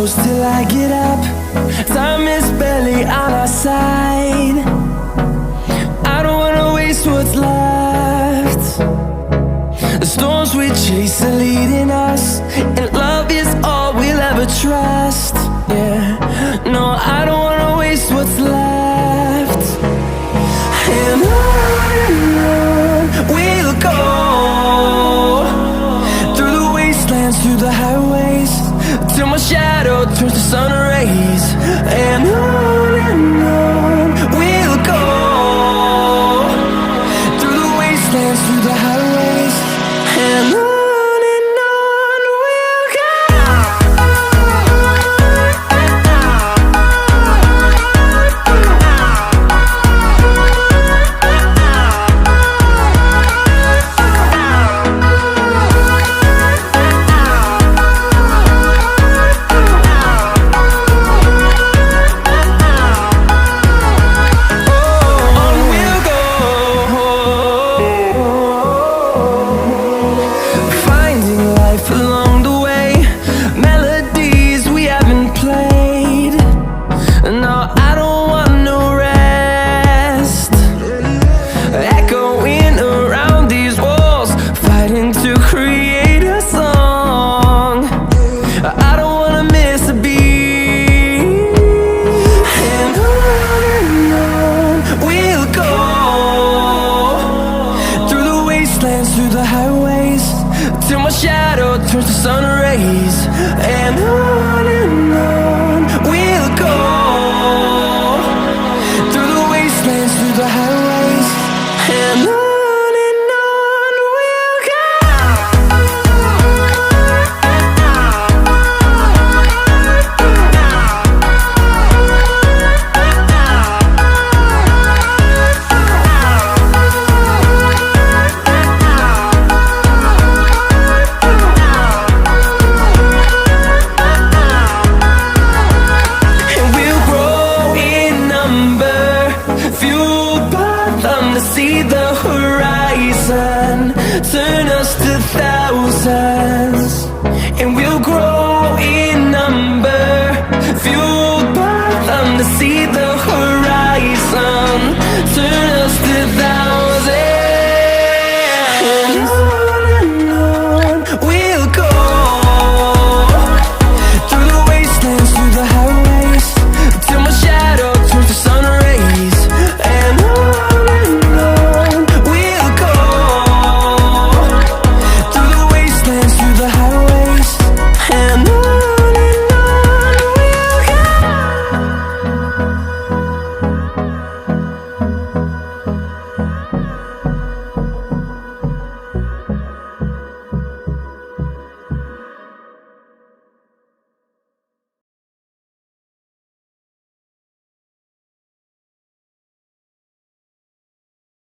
close till I get up. Time is barely on our side. I don't wanna waste what's left. The storms we chase are leading us, and love is all we'll ever trust. Yeah, no, I don't wanna waste what's left. And on we'll go, through the wastelands, through the highways, till my shadow turns to sun rays. And on we'll go, through the wastelands, through the highways, and on. Through the highways, till my shadow turns to sun rays. And on we'll go, through the wastelands, through the highways, and on. See the horizon turn us to thousands, and we'll grow in number, fueled by them to see the horizon.